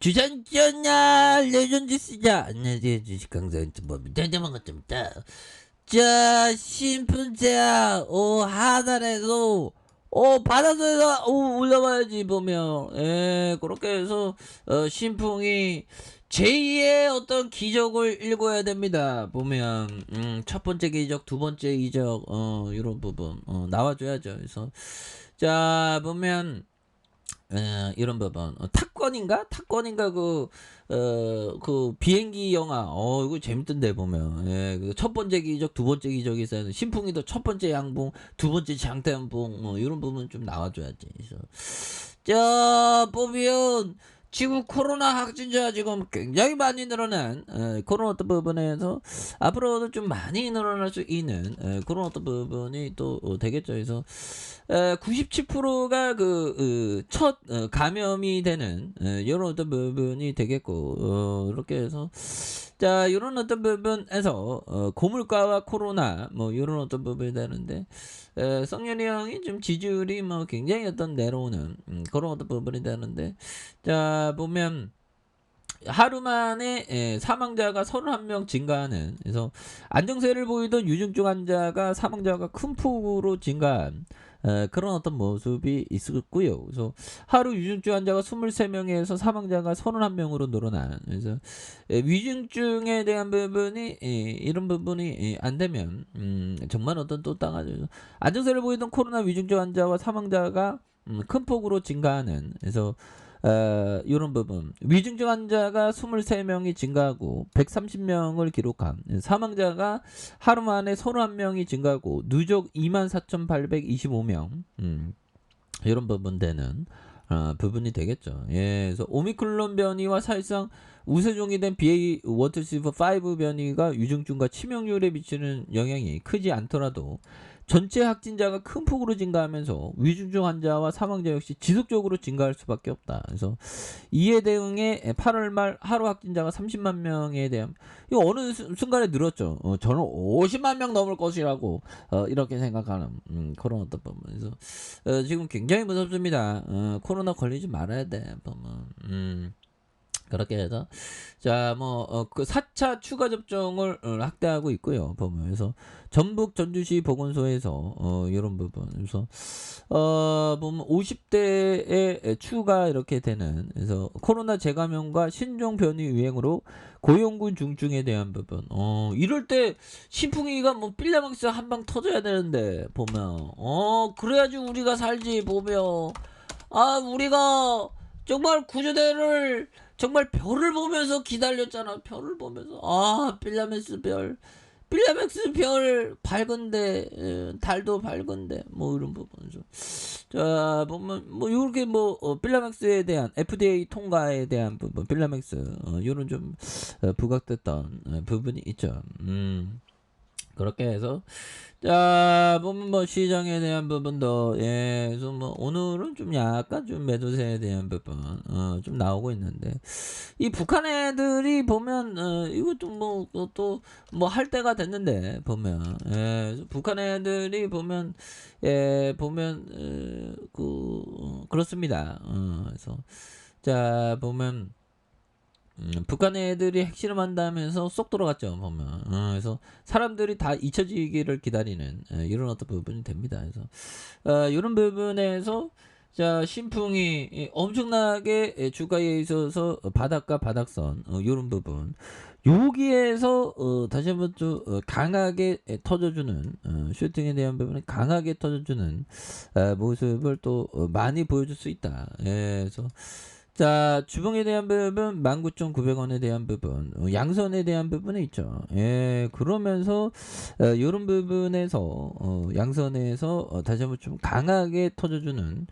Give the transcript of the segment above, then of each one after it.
주전전야 레전드 시자 안녕하세요 주식 강사 유튜버입니다. 대대만갑니다. 자 신분제야 하단에서 바닥에서 올라가야지 보면 그렇게 해서 신풍이 제2의 어떤 기적을 읽어야 됩니다. 보면 첫 번째 기적, 두 번째 기적 이런 부분 나와줘야죠. 그래서 자 보면 이런 부분 탑건인가 그 비행기 영화 이거 재밌던데 보면 그첫 번째 기적 두 번째 기적이 있어요. 신풍이도 첫 번째 양봉 두 번째 장대양봉 이런 부분 좀 나와줘야지. 그래서 자 보면 지금 코로나 확진자 지금 굉장히 많이 늘어난 그런 어떤 부분에서 앞으로도 좀 많이 늘어날 수 있는 그런 어떤 부분이 또 되겠죠. 그래서 97%가 첫 감염이 되는 이런 어떤 부분이 되겠고 이렇게 해서 자 이런 어떤 부분에서 고물가와 코로나 뭐 이런 어떤 부분이 되는데 성렬이 형이 좀 지지율이 뭐 굉장히 어떤 내려오는 그런 어떤 부분이 되는데 자 보면 하루 만에 사망자가 31명 증가하는 그래서 안정세를 보이던 유증증 환자가 사망자가 큰 폭으로 증가한 그런 어떤 모습이 있었고요. 그래서 하루 유증증 환자가 23명에서 사망자가 31명으로 늘어난 그래서 위중증에 대한 부분이 이런 부분이 안 되면 정말 어떤 또 땅하죠. 안정세를 보이던 코로나 위중증 환자와 사망자가 큰 폭으로 증가하는 그래서 이런 부분 위중증 환자가 23명이 증가하고 130명을 기록한 사망자가 하루 만에 31명이 증가하고 누적 24,825명 이런 부분 되는 부분이 되겠죠. 그래서 오미크론 변이와 사실상 우세종이 된 BA.1.5 변이가 위중증과 치명률에 미치는 영향이 크지 않더라도 전체 확진자가 큰 폭으로 증가하면서 위중증 환자와 사망자 역시 지속적으로 증가할 수밖에 없다. 그래서 이에 대응해 8월 말 하루 확진자가 30만 명에 대한 이거 어느 순간에 늘었죠. 저는 50만 명 넘을 것이라고 이렇게 생각하는 그런 어떤 부분에서 지금 굉장히 무섭습니다. 코로나 걸리지 말아야 돼. 보면 그렇게 해서 자 뭐 그 4차 추가 접종을 확대하고 있고요. 보면 그래서 전북 전주시 보건소에서 이런 부분 그래서 보면 50대에 추가 이렇게 되는 그래서 코로나 재감염과 신종 변이 유행으로 고용군 중증에 대한 부분 이럴 때 신풍이가 뭐 필라막스 한 방 터져야 되는데 보면 그래야지 우리가 살지 보면 우리가 정말 구조대를 정말 별을 보면서 기다렸잖아. 별을 보면서 필라맥스 별 밝은데 달도 밝은데 뭐 이런 부분에서 자 보면 뭐 요렇게 뭐 필라맥스에 대한 FDA 통과에 대한 부분 필라맥스 요런 좀 부각됐던 부분이 있죠. 그렇게 해서 자 보면 뭐 시장에 대한 부분도 그래서 뭐 오늘은 좀 약간 좀 매도세에 대한 부분 좀 나오고 있는데 이 북한 애들이 보면 이것도 뭐 또 뭐 할 때가 됐는데 보면 북한 애들이 보면 보면 그렇습니다. 그래서 자 보면 북한 애들이 핵실험한다면서 쏙 들어갔죠 보면 그래서 사람들이 다 잊혀지기를 기다리는 이런 어떤 부분이 됩니다. 그래서 이런 부분에서 자 신풍이 엄청나게 주가에 있어서 바닥과 바닥선 이런 부분 여기에서 다시 한번 또 강하게 터져주는 슈팅에 대한 부분은 강하게 터져주는 모습을 또 많이 보여줄 수 있다. 그래서 자 주봉에 대한 부분 19,900원에 대한 부분 양선에 대한 부분이 있죠. 그러면서 이런 부분에서 양선에서 다시 한번 좀 강하게 터져주는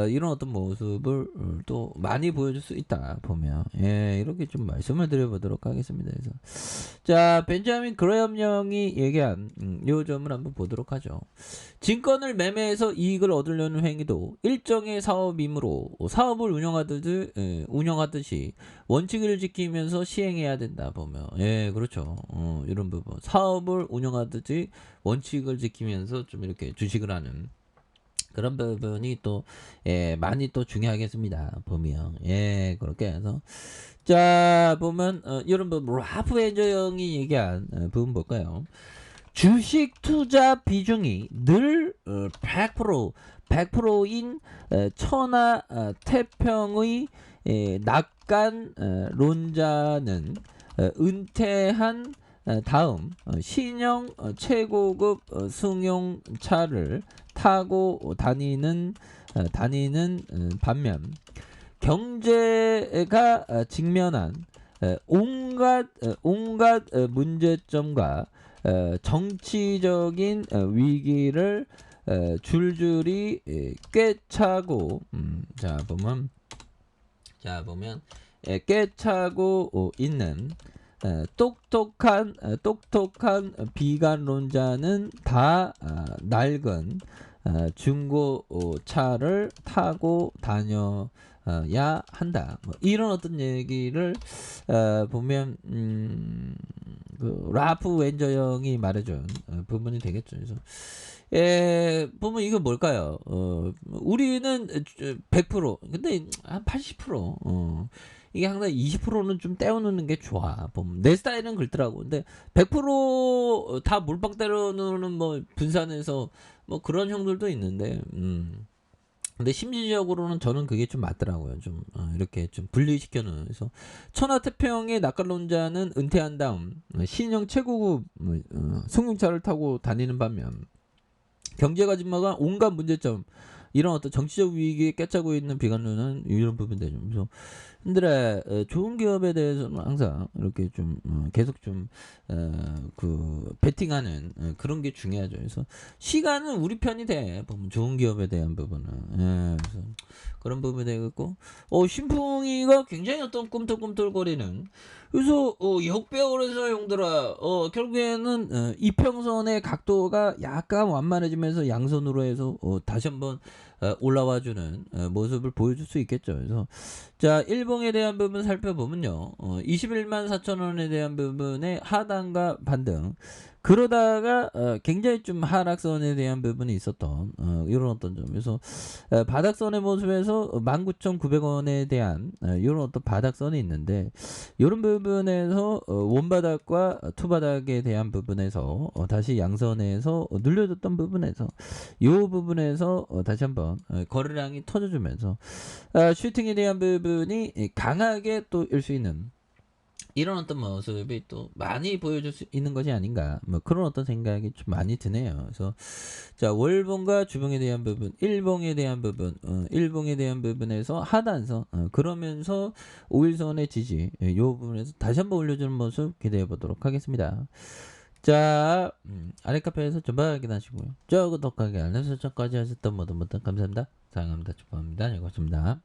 이런 어떤 모습을 또 많이 보여줄 수 있다 보면 이렇게 좀 말씀을 드려보도록 하겠습니다. 그래서 자 벤자민 그레엄 형이 얘기한 요 점을 한번 보도록 하죠. 증권을 매매해서 이익을 얻으려는 행위도 일정의 사업이므로 사업을 운영하듯이 원칙을 지키면서 시행해야 된다 보면 그렇죠. 이런 부분 사업을 운영하듯이 원칙을 지키면서 좀 이렇게 주식을 하는 그런 부분이 또 많이 또 중요하겠습니다. 보면 그렇게 해서 자 보면 이런 부분 라프 엔저 형이 얘기한 부분 볼까요? 주식 투자 비중이 늘 100%인 천하 태평의 낙관론자는 은퇴한 다음 신형 최고급 승용차를 타고 다니는 반면 경제가 직면한 온갖 문제점과 정치적인 위기를 줄줄이 꿰차고 자 보면 꿰차고 있는 똑똑한 비관론자는 다 낡은 중고차를 타고 다녀야 한다. 뭐 이런 어떤 얘기를 보면 그 라프 웬저 형이 말해준 부분이 되겠죠. 그래서 보면 이거 뭘까요? 우리는 100% 근데 한 80% 이게 항상 20%는 좀 떼어놓는 게 좋아. 보면 내 스타일은 그렇더라고. 근데 100%다 몰빵 때려놓는 뭐 분산해서 뭐 그런 형들도 있는데 근데 심리적으로는 저는 그게 좀 맞더라고요. 좀 이렇게 좀 분리시켜놓은. 그래서 천하태평의 낙관론자는 은퇴한 다음 신형 최고급 승용차를 타고 다니는 반면 경제가 진마가 온갖 문제점 이런 어떤 정치적 위기에 꿰차고 있는 비관론은 이런 부분들이죠. 그래서 근데 좋은 기업에 대해서는 항상 이렇게 좀 계속 좀 그 베팅하는 그런 게 중요하죠. 그래서 시간은 우리 편이 돼. 보면 좋은 기업에 대한 부분은 그래서 그런 부분이 되겠고 신풍이가 굉장히 어떤 꿈틀꿈틀거리는 그래서 역배열에서 형들아 결국에는 이평선의 각도가 약간 완만해지면서 양선으로 해서 다시 한번 올라와주는 모습을 보여줄 수 있겠죠. 그래서 자 일봉에 대한 부분 살펴보면요 21만 4천 원에 대한 부분의 하단과 반등 그러다가 굉장히 좀 하락선에 대한 부분이 있었던 이런 어떤 점에서 바닥선의 모습에서 19,900원에 대한 이런 어떤 바닥선이 있는데 이런 부분에서 원바닥과 투바닥에 대한 부분에서 다시 양선에서 눌려줬던 부분에서 이 부분에서 다시 한번 거래량이 터져주면서 슈팅에 대한 부분이 강하게 또 일 수 있는 이런 어떤 모습이 또 많이 보여줄 수 있는 것이 아닌가 뭐 그런 어떤 생각이 좀 많이 드네요. 그래서 자 월봉과 주봉에 대한 부분, 일봉에 대한 부분, 일봉에 대한 부분에서 하단선 그러면서 5일선의 지지 이 부분에서 다시 한번 올려주는 모습 기대해 보도록 하겠습니다. 자 아래 카페에서 전방 확인하시고요. 저구 덕하게 알람 설정까지 하셨던 모든 감사합니다. 사랑합니다. 축복합니다. 고맙습니다.